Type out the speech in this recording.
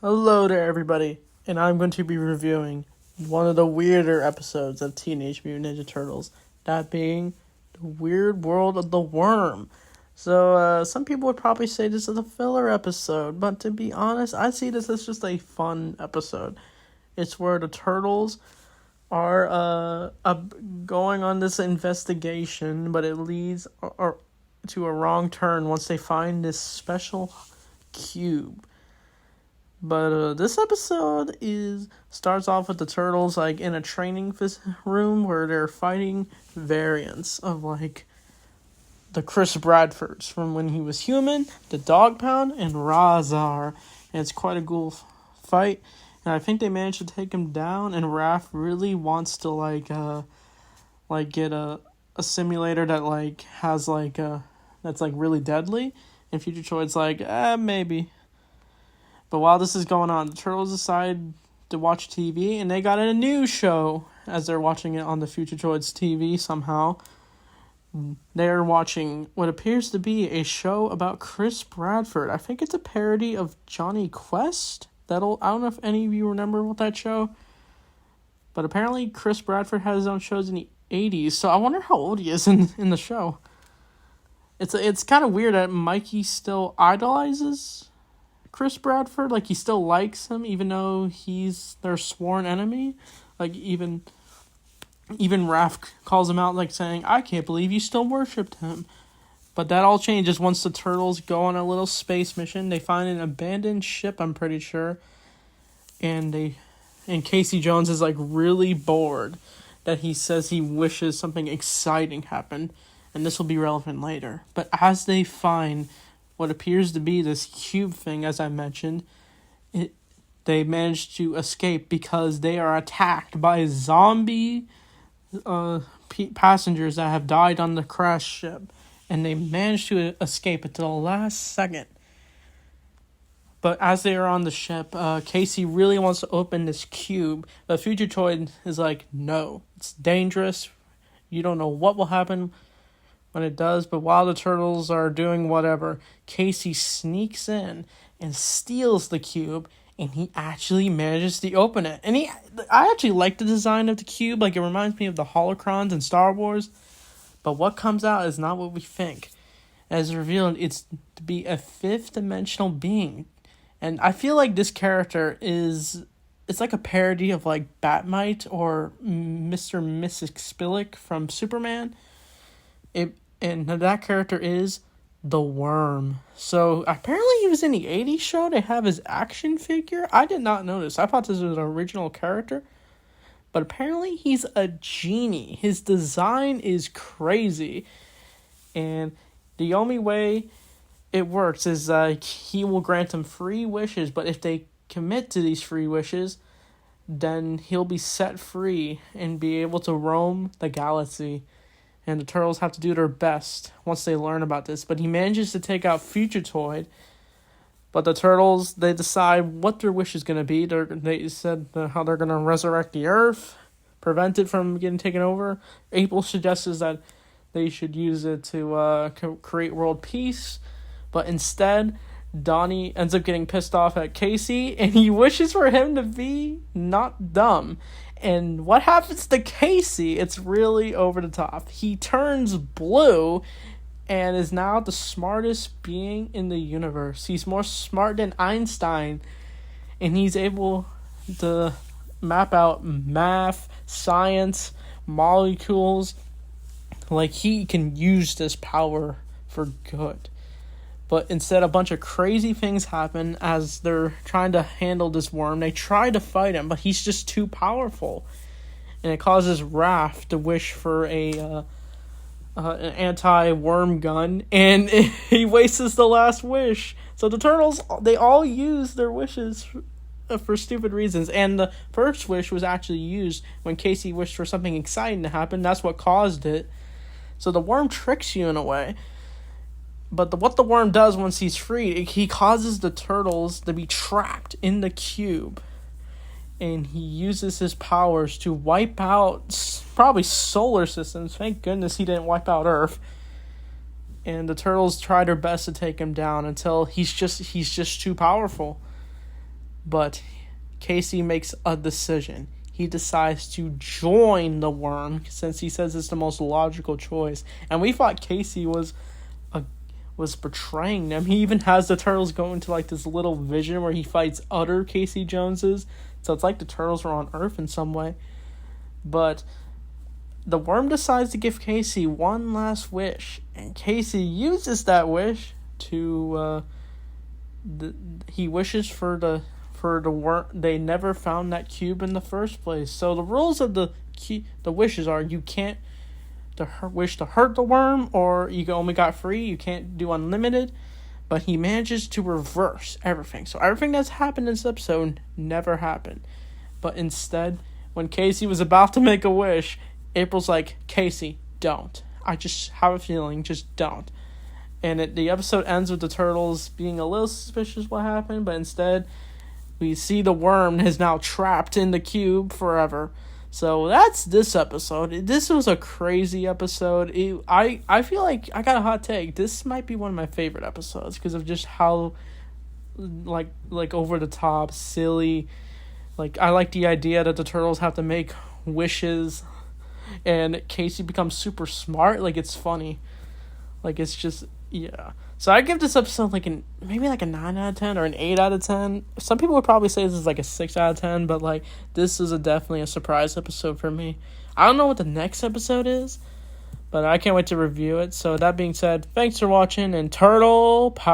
Hello there, everybody, and I'm going to be reviewing one of the weirder episodes of Teenage Mutant Ninja Turtles, that being The Weird World of the Worm. So, some people would probably say this is a filler episode, but to be honest, I see this as just a fun episode. It's where the Turtles are going on this investigation, but it leads to a wrong turn once they find this special cube. But this episode starts off with the Turtles in a training room where they're fighting variants of the Chris Bradfords from when he was human, the Dog Pound, and Razar. And it's quite a cool fight. And I think they managed to take him down. And Raph really wants to get a simulator that has that's really deadly. And Future Choid's maybe. But while this is going on, the Turtles decide to watch TV, and they got a news show as they're watching it on the Future Droids TV somehow. They're watching what appears to be a show about Chris Bradford. I think it's a parody of Johnny Quest. I don't know if any of you remember what that show. But apparently Chris Bradford had his own shows in the 80s, so I wonder how old he is in the show. It's kind of weird that Mikey still idolizes Chris Bradford, he still likes him even though he's their sworn enemy. Even Raph calls him out saying, "I can't believe you still worshipped him." But that all changes once the Turtles go on a little space mission. They find an abandoned ship, I'm pretty sure. And Casey Jones is really bored that he says he wishes something exciting happened, and this will be relevant later. But as they find what appears to be this cube thing, as I mentioned, they manage to escape because they are attacked by zombie passengers that have died on the crash ship, and they manage to escape at the last second. But as they are on the ship, Casey really wants to open this cube, but Future Toy is no, it's dangerous. You don't know what will happen when it does. But while the Turtles are doing whatever, Casey sneaks in and steals the cube, and he actually manages to open it. And I actually like the design of the cube. It reminds me of the holocrons in Star Wars. But what comes out is not what we think. As revealed, it's to be a fifth-dimensional being. And I feel like this character it's like a parody of Batmite or Mr. and Mrs. Spillick from Superman. And that character is the Wyrm. So apparently he was in the 80s show. They have his action figure. I did not notice. I thought this was an original character. But apparently he's a genie. His design is crazy. And the only way it works is he will grant them free wishes. But if they commit to these free wishes, then he'll be set free and be able to roam the galaxy. And the Turtles have to do their best once they learn about this. But he manages to take out Future Toy. But the Turtles, they decide what their wish is going to be. They said how they're going to resurrect the Earth, prevent it from getting taken over. April suggests that they should use it to create world peace. But instead, Donnie ends up getting pissed off at Casey, and he wishes for him to be not dumb. And what happens to Casey? It's really over the top. He turns blue and is now the smartest being in the universe. He's more smart than Einstein, and he's able to map out math, science, molecules. He can use this power for good. But instead, a bunch of crazy things happen as they're trying to handle this worm. They try to fight him, but he's just too powerful. And it causes Raph to wish for an anti-worm gun, and he wastes the last wish. So the Turtles, they all use their wishes for stupid reasons. And the first wish was actually used when Casey wished for something exciting to happen. That's what caused it. So the worm tricks you in a way. But what the worm does once he's free, he causes the Turtles to be trapped in the cube. And he uses his powers to wipe out probably solar systems. Thank goodness he didn't wipe out Earth. And the Turtles try their best to take him down until he's just too powerful. But Casey makes a decision. He decides to join the Wyrm since he says it's the most logical choice. And we thought Casey was betraying them. He even has the turtles go into like this little vision where he fights other Casey Joneses. So it's like the turtles are on Earth in some way. But the Wyrm decides to give Casey one last wish, and Casey uses that wish to he wishes for the Wyrm. They never found that cube in the first place. So the rules of the wishes are you can't wish to hurt the Wyrm, or you only got free. You can't do unlimited. But he manages to reverse everything. So everything that's happened in this episode never happened. But instead, when Casey was about to make a wish, April's like, Casey, don't. I just have a feeling, just don't. And the episode ends with the turtles being a little suspicious what happened, but instead, we see the Wyrm is now trapped in the cube forever. So that's this episode. This was a crazy episode. I feel like I got a hot take. This might be one of my favorite episodes because of just how like over the top, silly. Like I like the idea that the turtles have to make wishes, and Casey becomes super smart. Like it's funny. Like it's just yeah. So I give this episode maybe a 9 out of 10 or an 8 out of 10. Some people would probably say this is like a 6 out of 10, but like this is definitely a surprise episode for me. I don't know what the next episode is, but I can't wait to review it. So that being said, thanks for watching, and Turtle Power.